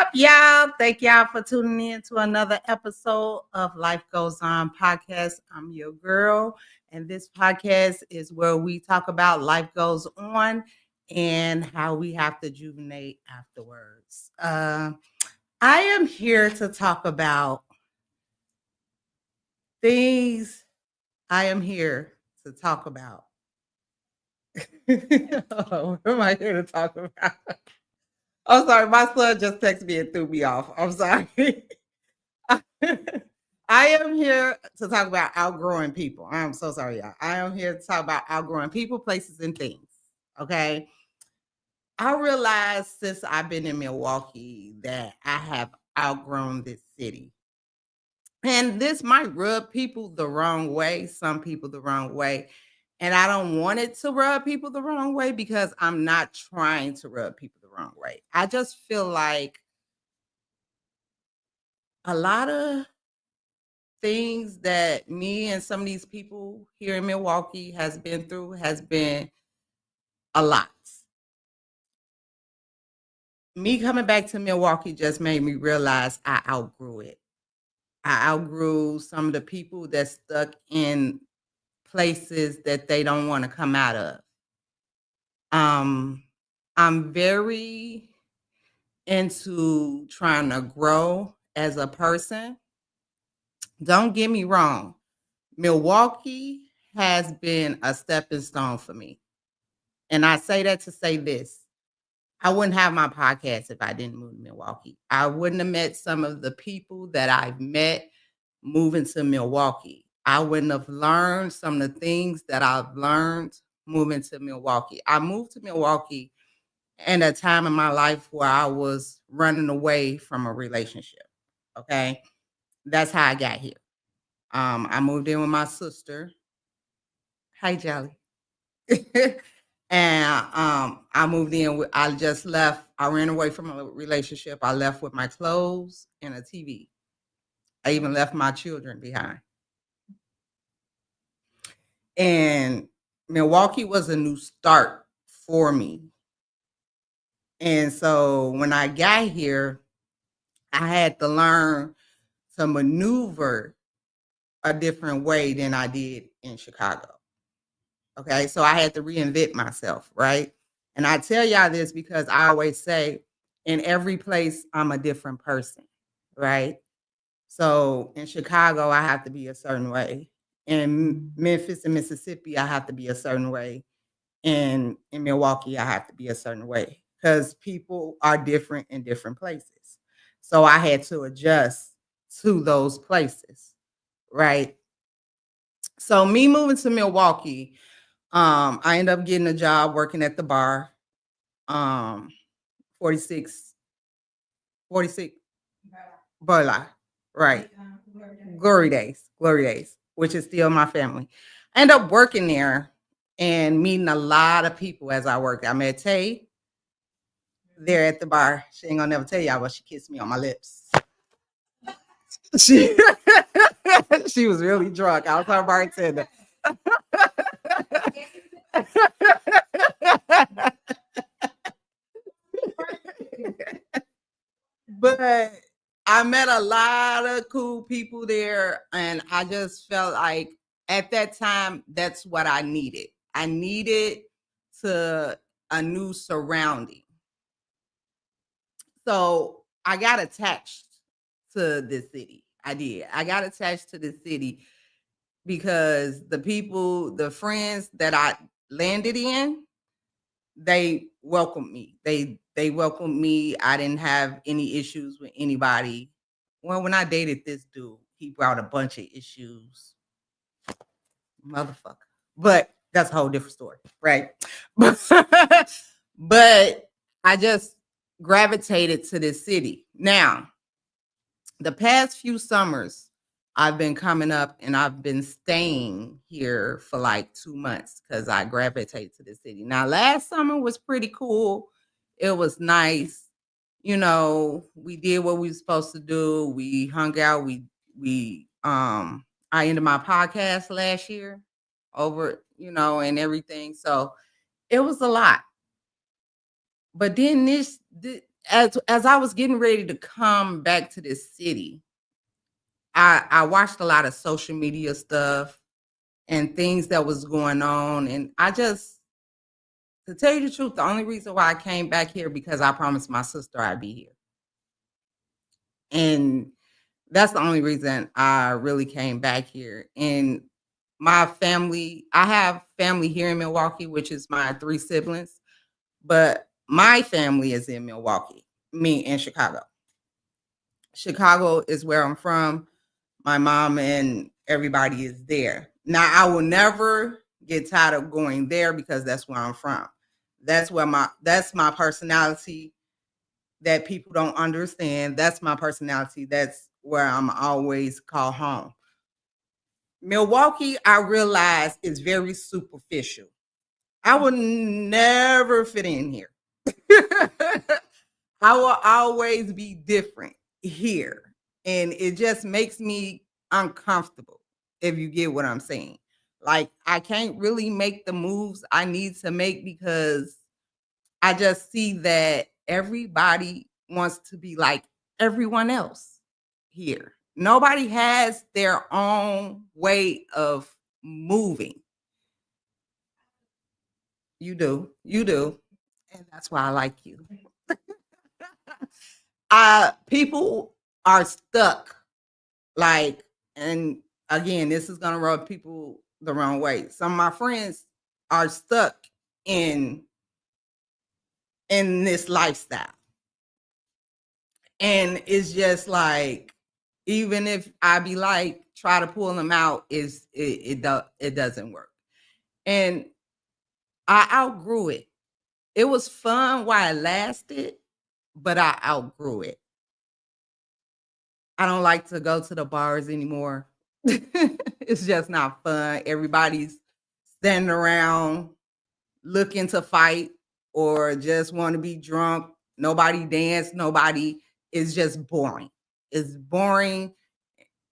up, y'all? Thank y'all for tuning in to another episode of Life Goes On podcast. I'm your girl, and this podcast is where we talk about life goes on and how we have to juvenate afterwards. I am here to talk about things I am here to talk about. What am I here to talk about? I'm sorry, my son just texted me and threw me off. I'm sorry. I am here to talk about outgrowing people. I'm so sorry, y'all. I am here to talk about outgrowing people, places, and things. Okay. I realized since I've been in Milwaukee that I have outgrown this city. And this might rub people the wrong way, some people the wrong way. And I don't want it to rub people the wrong way because I'm not trying to rub people the wrong way. I just feel like a lot of things that me and some of these people here in Milwaukee has been through has been a lot. Me coming back to Milwaukee just made me realize I outgrew it. I outgrew some of the people that stuck in places that they don't want to come out of. Um, I'm very into trying to grow as a person. Don't get me wrong. Milwaukee has been a stepping stone for me. And I say that to say this. I wouldn't have my podcast if I didn't move to Milwaukee. I wouldn't have met some of the people that I've met moving to Milwaukee. I wouldn't have learned some of the things that I've learned moving to Milwaukee. I moved to Milwaukee in a time in my life where I was running away from a relationship. Okay. That's how I got here. I moved in with my sister. Hi, Jelly. And I moved in with, I just left. I ran away from a relationship. I left with my clothes and a TV. I even left my children behind. And Milwaukee was a new start for me. And so when I got here, I had to learn to maneuver a different way than I did in Chicago. Okay, so I had to reinvent myself, right? And I tell y'all this because I always say, in every place, I'm a different person, right? So in Chicago, I have to be a certain way. In Memphis and Mississippi, I have to be a certain way. And in Milwaukee, I have to be a certain way because people are different in different places. So I had to adjust to those places, right? So me moving to Milwaukee, I ended up getting a job working at the bar. Um, 46, 46 Burla, right. Glory days, which is still my family. I ended up working there and meeting a lot of people as I worked. I met Tay there at the bar. She ain't gonna never tell y'all, but she kissed me on my lips. She, she was really drunk. I was her bartender. But I met a lot of cool people there, and I just felt like at that time that's what I needed. I needed to a new surrounding. So I got attached to this city. I did. I got attached to the city because the people, the friends that I landed in, they welcomed me. They welcomed me. I didn't have any issues with anybody. Well, when I dated this dude, he brought a bunch of issues, motherfucker. But that's a whole different story, right? But I just gravitated to this city. Now, the past few summers, I've been coming up and I've been staying here for like 2 months because I gravitated to the city. Now, last summer was pretty cool. It was nice. You know, we did what we were supposed to do. We hung out. I ended my podcast last year over, and everything. So it was a lot. But then as I was getting ready to come back to this city, I watched a lot of social media stuff and things that was going on, and I just, to tell you the truth, the only reason why I came back here because I promised my sister I'd be here, and that's the only reason I really came back here. And my family, I have family here in Milwaukee, which is my 3 siblings, but my family is in Milwaukee, me in Chicago. Chicago is where I'm from. My mom and everybody is there. Now, I will never get tired of going there because that's where I'm from. That's my personality that people don't understand. That's my personality. That's where I'm always call home. Milwaukee, I realize, is very superficial. I would never fit in here. I will always be different here. And it just makes me uncomfortable, if you get what I'm saying. Like, I can't really make the moves I need to make because I just see that everybody wants to be like everyone else here. Nobody has their own way of moving. You do. You do. And that's why I like you. People are stuck. Like, and again, this is gonna rub people the wrong way. Some of my friends are stuck in this lifestyle. And it's just like, even if I be like, try to pull them out, it doesn't work. And I outgrew it. It was fun while it lasted, but I outgrew it. I don't like to go to the bars anymore. It's just not fun. Everybody's standing around looking to fight or just want to be drunk. Nobody dance. Nobody. It's just boring. It's boring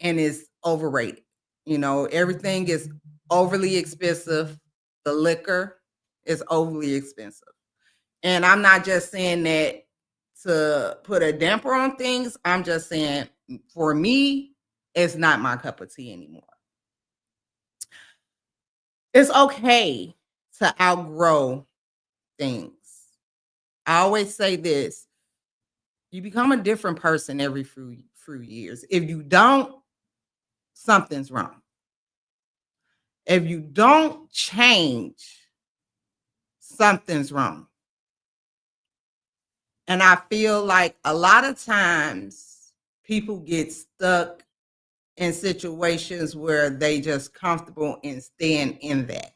and it's overrated. You know, everything is overly expensive. The liquor is overly expensive. And I'm not just saying that to put a damper on things. I'm just saying, for me, it's not my cup of tea anymore. It's okay to outgrow things. I always say this: you become a different person every few years. If you don't, something's wrong. If you don't change, something's wrong. And I feel like a lot of times people get stuck in situations where they just comfortable in staying in that.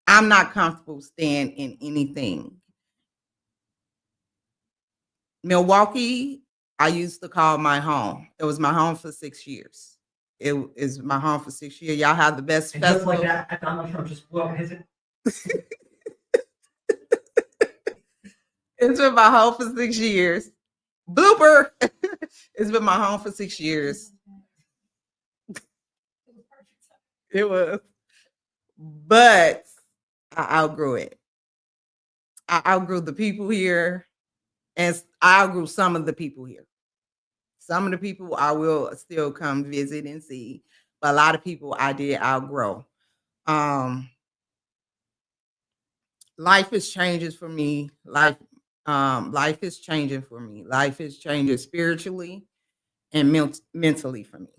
I'm not comfortable staying in anything. Milwaukee, I used to call my home. It was my home for 6 years. It is my home for 6 years. Y'all have the best And just like festival. that, I found my phone just blew up. Is it? It's been my home for 6 years. Blooper. It's been my home for 6 years. It was. But I outgrew it. I outgrew the people here, and I outgrew some of the people here. Some of the people I will still come visit and see, but a lot of people I did outgrow. Um, Life is changing for me. Life is changing for me. Life is changing spiritually and mentally for me.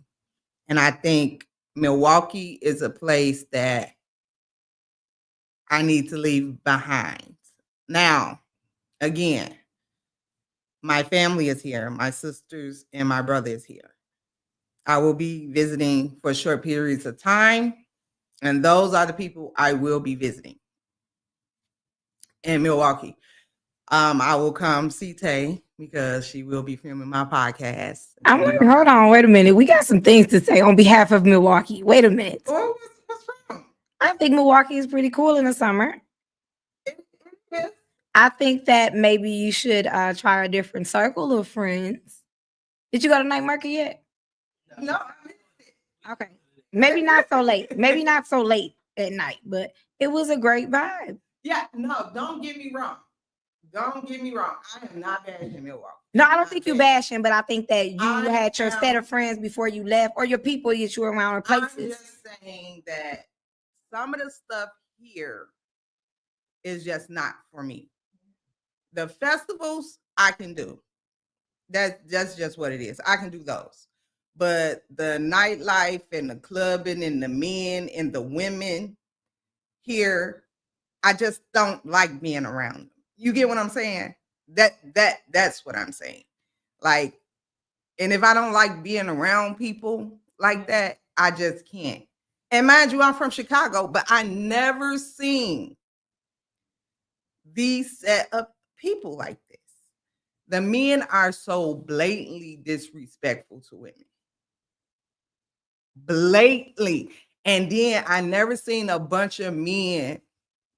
And I think Milwaukee is a place that I need to leave behind. Now, again, my family is here. My sisters and my brother is here. I will be visiting for short periods of time, and those are the people I will be visiting in Milwaukee. I will come see Tay because she will be filming my podcast. I'm like, hold on, wait a minute. We got some things to say on behalf of Milwaukee. Wait a minute. Oh, what's wrong? I think Milwaukee is pretty cool in the summer. I think that maybe you should try a different circle of friends. Did you go to night market yet? No. Okay. Maybe not so late. Maybe not so late at night, but it was a great vibe. Yeah, no, don't get me wrong. Don't get me wrong. I am not bashing Milwaukee. No, I don't Not think you bashing. bashing, but I think that you I had your set am- of friends before you left, or your people that you were around, or I'm places. just saying that some of the stuff here is just not for me. The festivals I can do. That's just what it is. I can do those. But the nightlife and the clubbing and the men and the women here, I just don't like being around them. You get what I'm saying? That's what I'm saying. Like, and if I don't like being around people like that, I just can't. And mind you, I'm from Chicago, but I never seen these set of people like this. The men are so blatantly disrespectful to women. Blatantly. And then I never seen a bunch of men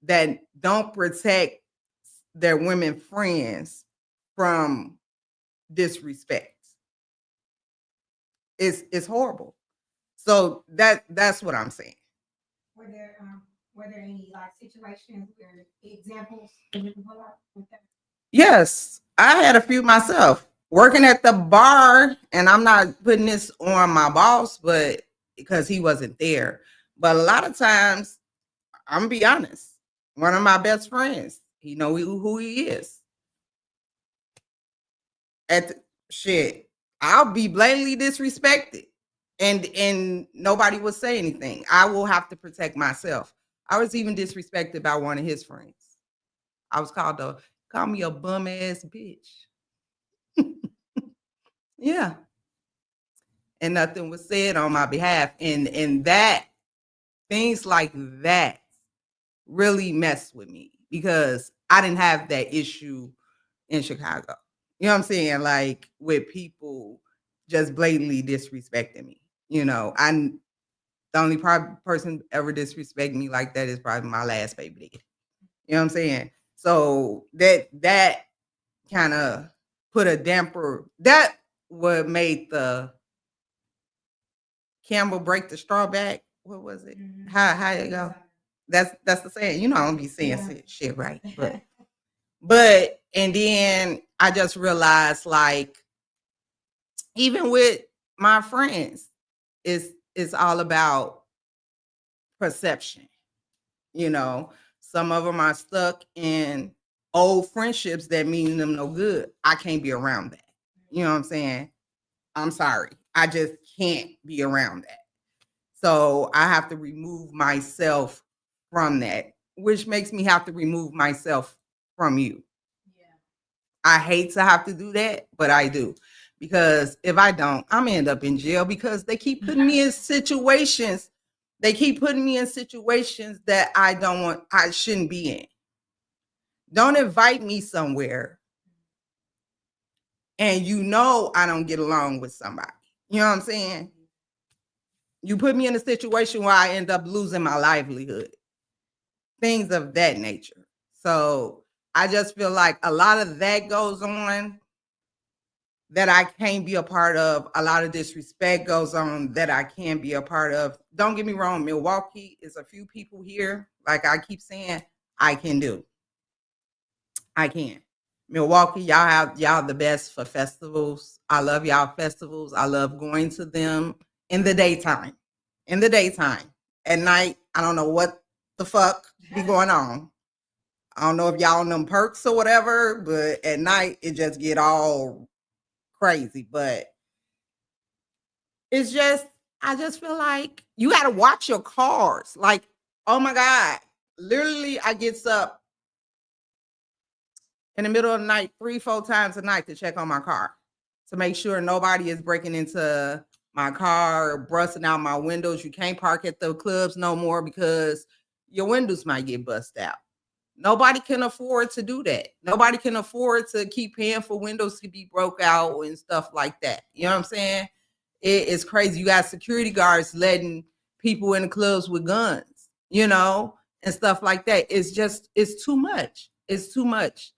that don't protect their women friends from disrespect. It's horrible. So that's what I'm saying. Were there any like situations where examples that you can pull out with that? Yes, I had a few myself. Working at the bar, and I'm not putting this on my boss, but because he wasn't there. But a lot of times, I'm gonna be honest. One of my best friends, he know who he is. At the, shit, I'll be blatantly disrespected, and nobody will say anything. I will have to protect myself. I was even disrespected by one of his friends. I was call me a bum ass bitch. Yeah, and nothing was said on my behalf, and that things like that really messed with me because I didn't have that issue in Chicago. You know what I'm saying? Like with people just blatantly disrespecting me. You know, the only person ever disrespect me like that is probably my last baby daddy. You know what I'm saying? So that kind of put a damper. That what made the Campbell break the straw back. What was it? How it go? That's the saying. You know, I don't be saying shit right, but and then I just realized like even with my friends, it's all about perception. You know, some of them are stuck in old friendships that mean them no good. I can't be around that. You know what I'm saying? I'm sorry. I just can't be around that. So I have to remove myself from that, which makes me have to remove myself from you. Yeah. I hate to have to do that, but I do. Because if I don't, I'm gonna end up in jail because they keep putting me in situations. They keep putting me in situations that I shouldn't be in. Don't invite me somewhere and you know I don't get along with somebody. You know what I'm saying? You put me in a situation where I end up losing my livelihood, things of that nature. So I just feel like a lot of that goes on that I can't be a part of. A lot of disrespect goes on that I can't be a part of. Don't get me wrong, Milwaukee is a few people here, like I keep saying, I can do. I can. Milwaukee, y'all the best for festivals. I love y'all festivals. I love going to them in the daytime. In the daytime. At night, I don't know what the fuck be going on. I don't know if y'all on them perks or whatever, but at night it just get all crazy. But it's just, I just feel like you got to watch your cars. Like, oh my God, literally, I gets up in the middle of the night 3-4 times a night to check on my car to make sure nobody is breaking into my car or busting out my windows. You can't park at the clubs no more because your windows might get busted out. Nobody can afford to do that. Nobody can afford to keep paying for windows to be broke out and stuff like that. You know what I'm saying? It's crazy. You got security guards letting people in the clubs with guns, you know, and stuff like that. It's too much. It's too much.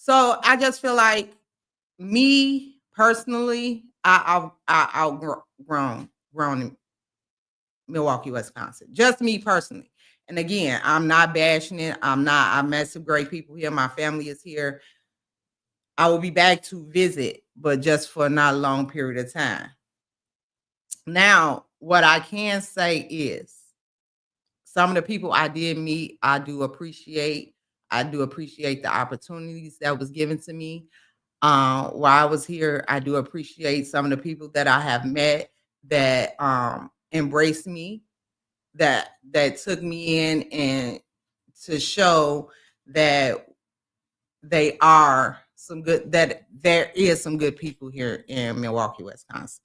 So I just feel like me personally, I outgrown grown in Milwaukee, Wisconsin. Just me personally. And again, I'm not bashing it. I met some great people here. My family is here. I will be back to visit, but just for not a long period of time. Now, what I can say is some of the people I did meet, I do appreciate. I do appreciate the opportunities that was given to me. While I was here, I do appreciate some of the people that I have met that embraced me, that took me in, and to show that they are some good, that there is some good people here in Milwaukee, Wisconsin.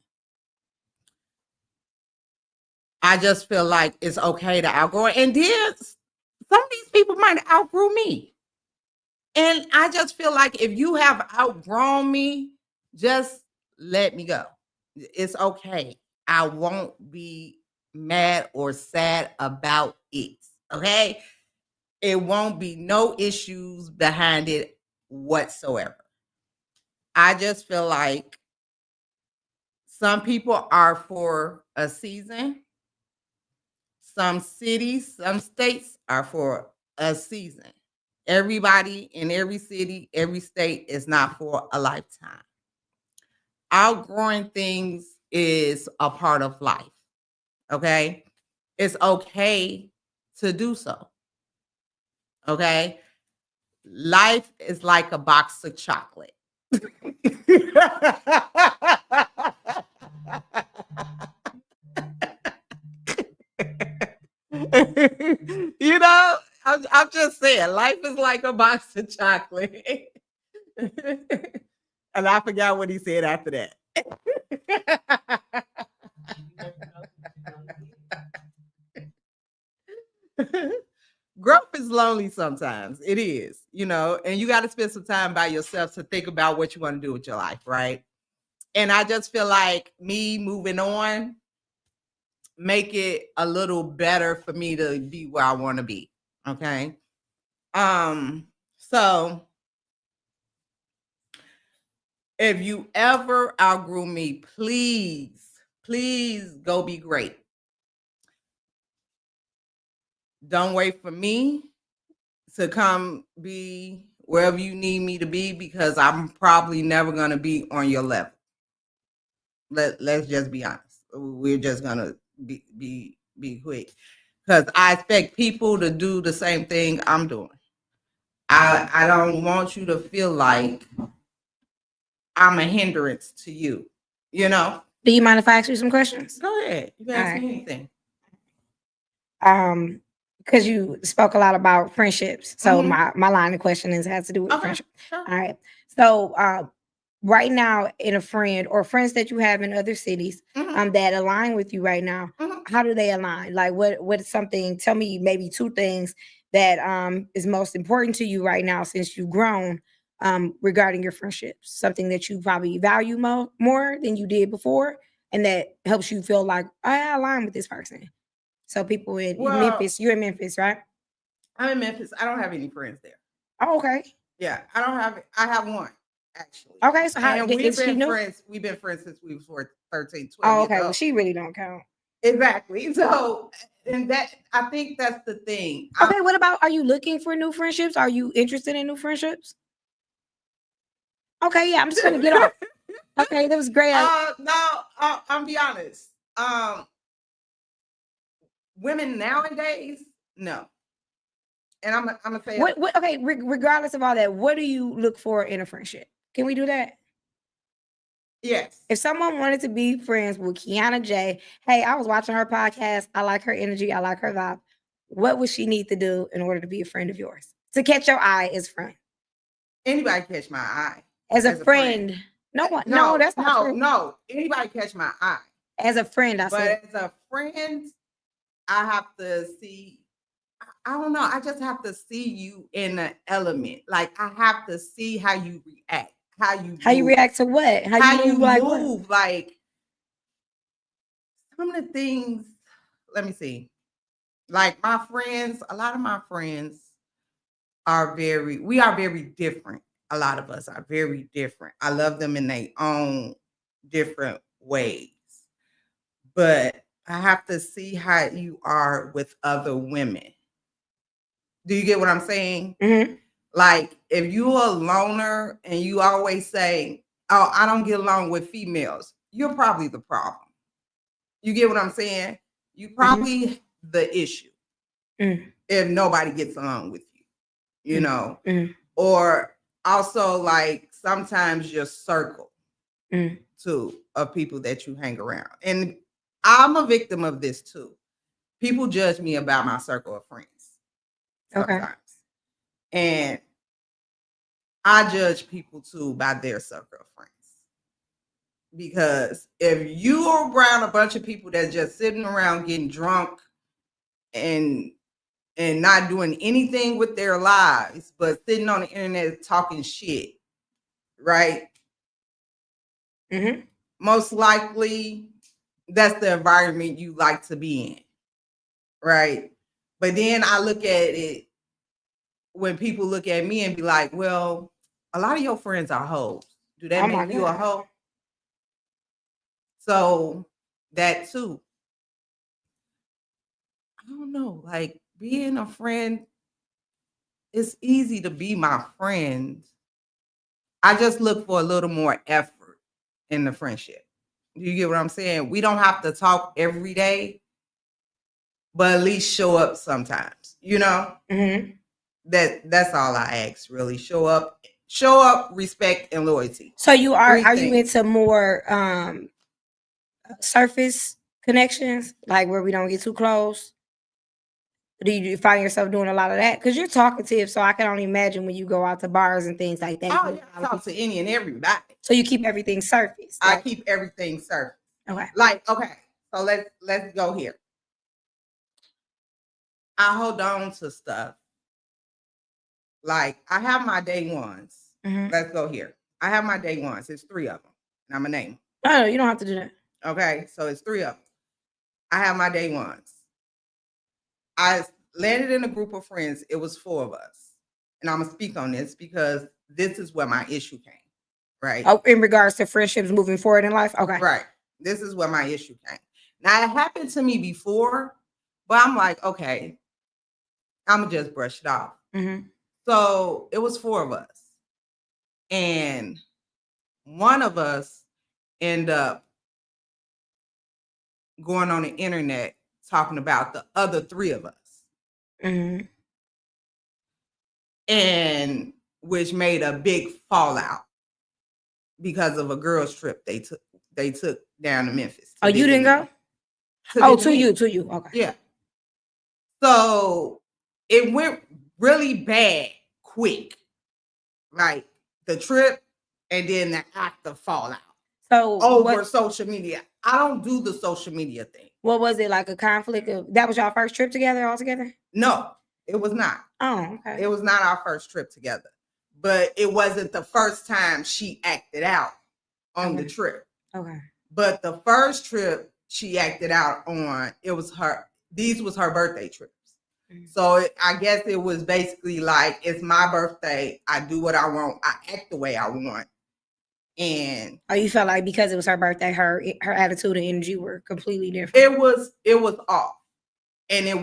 I just feel like it's okay to outgrow it. And then some of these people might outgrow me. And I just feel like if you have outgrown me, just let me go. It's okay. I won't be mad or sad about it. Okay. It won't be no issues behind it whatsoever. I just feel like some people are for a season. Some cities, some states are for a season. Everybody in every city, every state is not for a lifetime. Outgrowing things is a part of life. Okay. It's okay to do so. Okay. Life is like a box of chocolate. You know, I'm just saying, life is like a box of chocolate. And I forgot what he said after that. Growth is lonely sometimes. It is, you know, and you got to spend some time by yourself to think about what you want to do with your life, right? And I just feel like me moving on make it a little better for me to be where I want to be. Okay. So if you ever outgrew me, please go be great. Don't wait for me to come be wherever you need me to be, because I'm probably never going to be on your level. Let's just be honest. We're just going to be quick, because I expect people to do the same thing I'm doing. I don't want you to feel like I'm a hindrance to you, you know? Do you mind if I ask you some questions? Go ahead. You can ask me anything. Because you spoke a lot about friendships. So Mhm. my line of questioning has to do with Okay, friendship. sure. All right. So right now, in a friend or friends that you have in other cities Mhm, that align with you right now, mhm. how do they align? Like what is something, tell me maybe two things that is most important to you right now since you've grown regarding your friendships. Something that you probably value more than you did before, and that helps you feel like I align with this person. So people in Well, Memphis, you're in Memphis, right? I'm in Memphis. I don't have any friends there. Oh, okay. Yeah, I don't have. I have one actually, Okay, so how and we've is she been new? friends. We've been friends since we were 13, 12 Oh, years okay. Well, old. she really don't count. Exactly. So, and that I think that's the thing. Okay, what about, are you looking for new friendships? Are you interested in new friendships? Okay, yeah, I'm just gonna get off. Okay, that was great. No, I'm be honest. Women nowadays, no. And I'm gonna say it. What okay, regardless of all that, what do you look for in a friendship? Can we do that? Yes. If someone wanted to be friends with Kianna J, hey, I was watching her podcast. I like her energy. I like her vibe. What would she need to do in order to be a friend of yours? To catch your eye as friend. Anybody catch my eye As a as a friend? friend. No one, no, No, that's not no, true. no. Anybody catch my eye. As a friend, I said. But as a friend, I have to see. I don't know. I just have to see you in an element. Like I have to see how you react, how you How you move, react to what? How you move like what? Like some of the things. Let me see. Like my friends, a lot of my friends we are very different. A lot of us are very different. I love them in their own different ways. But I have to see how you are with other women. Do you get what I'm saying? Mhm. Like if you're a loner and you always say, "Oh, I don't get along with females," you're probably the problem. You get what I'm saying? You probably the issue if nobody gets along with you, you know. Or also like sometimes your circle too of people that you hang around. And I'm a victim of this too. People judge me about my circle of friends sometimes. And I judge people too by their circle of friends. Because if you are around a bunch of people that just sitting around getting drunk and not doing anything with their lives, but sitting on the internet talking shit, right? Most likely that's the environment you like to be in, right? But then I look at it when people look at me and be like, well, a lot of your friends are hoes. Do that make you a hoe? So that too. I don't know, like being a friend, it's easy to be my friend. I just look for a little more effort in the friendship. Do you get what I'm saying? We don't have to talk every day, but at least show up sometimes, you know? That's all I ask, really. Show up, respect, and loyalty. So are you into more surface connections, like where we don't get too close? Do you find yourself doing a lot of that? Because you're talkative, so I can only imagine when you go out to bars and things like that. Oh, yeah, I talk to any and everybody. So you keep everything surface. I keep everything surface. Okay. Like, okay, so let's go here. I hold on to stuff. Like, I have my day ones. Let's go here. I have my day ones. It's 3 of them. And I'm going to name them. No, you don't have to do that. Okay, so it's 3 of them. I have my day ones. I landed in a group of friends. It was 4 of us. And I'm going to speak on this because this is where my issue came, right? Oh, in regards to friendships moving forward in life? Okay. Right. This is where my issue came. Now, it happened to me before, but I'm like, okay, I'm going to just brush it off. So it was 4 of us. And one of us ended up going on the internet talking about the other 3 of us. And which made a big fallout because of a girls' trip they took down to Memphis. Oh, you didn't go? To you. Okay. Yeah. So it went really bad quick. Like the trip and then the act of fallout. So over social media. I don't do the social media thing. What was it, like a conflict of that was your first trip together all together? No, it was not. Oh, okay. It was not our first trip together. But it wasn't the first time she acted out on the trip. Okay. But the first trip she acted out on, these was her birthday trips. So I guess it was basically like, it's my birthday. I do what I want. I act the way I want. And you felt like because it was her birthday, her attitude and energy were completely different. It was off. And it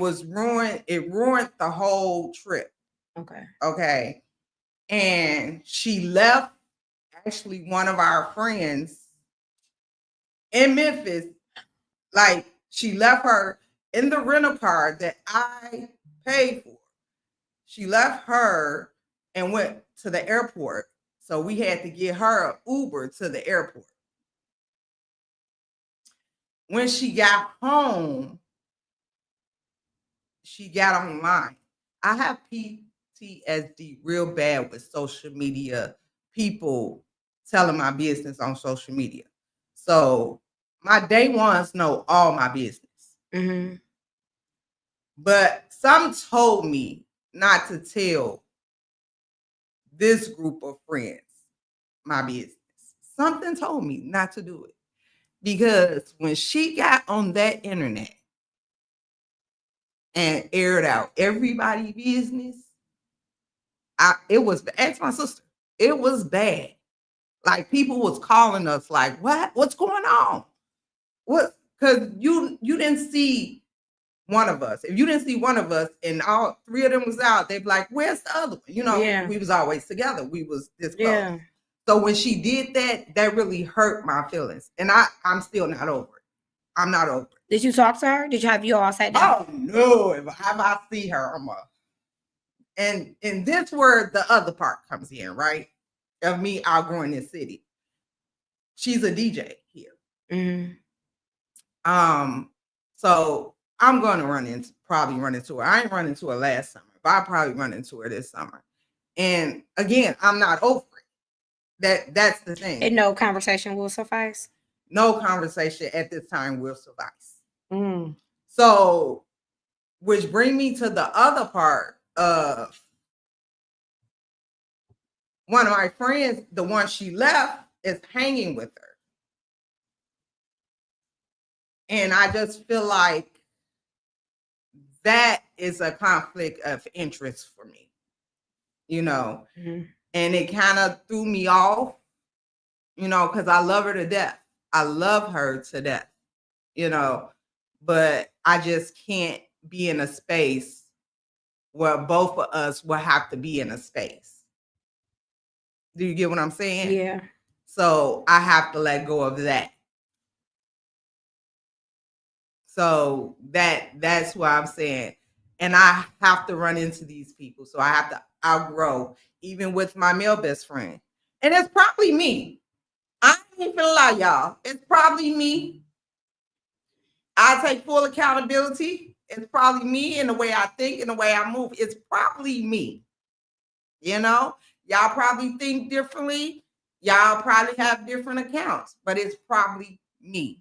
ruined the whole trip. Okay. And she left actually one of our friends in Memphis. Like, she left her in the rental car that I paid for. She left her and went to the airport. So we had to get her an Uber to the airport. When she got home, she got online. I have PTSD real bad with social media, people telling my business on social media. So my day ones know all my business. But some told me not to tell this group of friends my business. Something told me not to do it. Because when she got on that internet and aired out everybody's business, ask my sister, it was bad. Like, people was calling us like, what's going on? What? Because you didn't see one of us. If you didn't see one of us and all three of them was out, they'd be like, where's the other one? You know, Yeah. we was always together. We was this close. Yeah. So when she did that, that really hurt my feelings. And I'm still not over it. I'm not over it. Did you talk to her? Did you have you all sat down? Oh no, if I see her, I'm a and this where the other part comes in, right? Of me outgrowing this city. She's a DJ here. Mhm. So I'm gonna probably run into her. I ain't run into her last summer, but I'll probably run into her this summer. And again, I'm not over it. That's the thing. And no conversation will suffice. No conversation at this time will suffice. Mm. So, which bring me to the other part of one of my friends, the one she left, is hanging with her. And I just feel like that is a conflict of interest for me, you know, Mhm. and it kind of threw me off, you know, because I love her to death. I love her to death, you know, but I just can't be in a space where both of us will have to be in a space. Do you get what I'm saying? Yeah. So I have to let go of that. So that's what I'm saying. And I have to run into these people. So I have to outgrow, even with my male best friend. And it's probably me. I ain't gonna lie, y'all. It's probably me. I take full accountability. It's probably me in the way I think and the way I move. It's probably me. You know, y'all probably think differently. Y'all probably have different accounts, but it's probably me.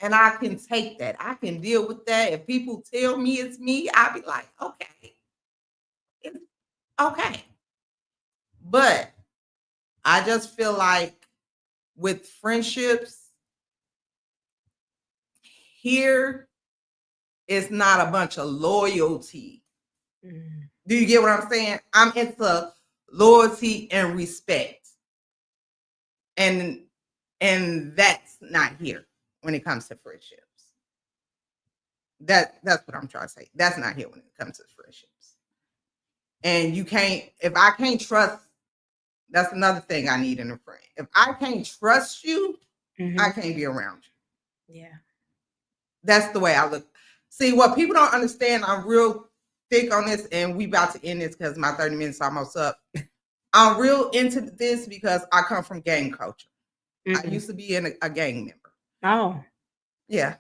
And I can take that. I can deal with that. If people tell me it's me, I'll be like, okay, it's okay. But I just feel like with friendships, here it's not a bunch of loyalty. Mhm. Do you get what I'm saying? I'm into loyalty and respect. And that's not here when it comes to friendships. That's what I'm trying to say. That's not here when it comes to friendships. And you can't, if I can't trust, that's another thing I need in a friend. If I can't trust you, Mhm. I can't be around you. Yeah. That's the way I look. See, what people don't understand, I'm real thick on this, and we about to end this because my 30 minutes almost up. I'm real into this because I come from gang culture. I Mhm. used to be a gang member. Oh. Yeah,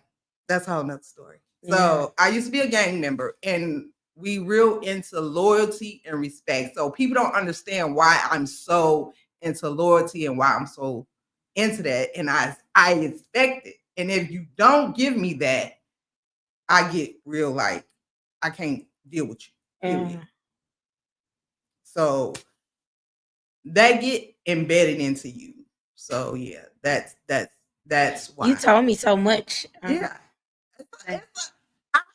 that's a whole nother story. Yeah. So I used to be a gang member, and we real into loyalty and respect. So people don't understand why I'm so into loyalty and why I'm so into that. And I expect it. And if you don't give me that, I get real like I can't deal with you. Period. Yeah. So that get embedded into you. So yeah, that's why. You told me so much. Yeah. I have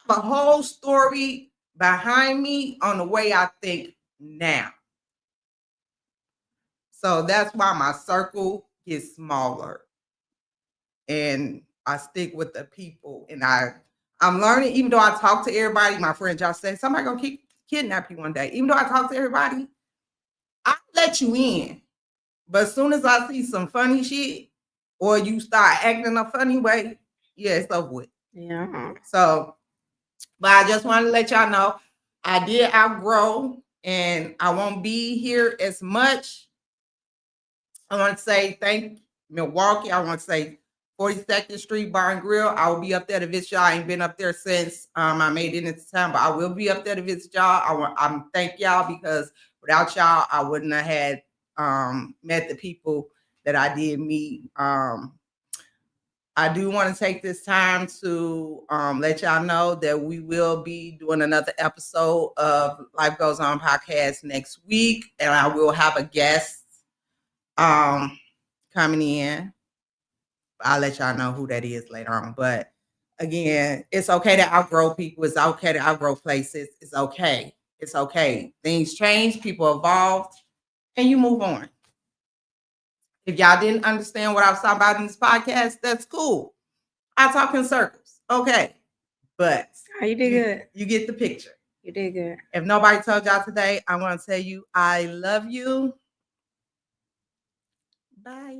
a whole story behind me on the way I think now. So that's why my circle gets smaller. And I stick with the people. And I'm learning, even though I talk to everybody, my friend Josh said, somebody gonna kidnap you one day. Even though I talk to everybody, I let you in. But as soon as I see some funny shit or you start acting a funny way, yeah, it's over with. Yeah. So, but I just want to let y'all know I did outgrow and I won't be here as much. I want to say thank Milwaukee. I want to say 42nd Street Bar and Grill. I will be up there to visit y'all. I ain't been up there since I made it into town, but I will be up there to visit y'all. I'm thank y'all because without y'all, I wouldn't have had met the people that I did meet. I do want to take this time to let y'all know that we will be doing another episode of Life Goes On podcast next week, and I will have a guest coming in. I'll let y'all know who that is later on. But again, it's okay to outgrow people. It's okay to outgrow places. It's okay. It's okay. Things change, people evolve, and you move on. If y'all didn't understand what I was talking about in this podcast, that's cool. I talk in circles. Okay. but Oh, you did good. you get the picture. You did good. If nobody told y'all today, I want to tell you I love you. Bye.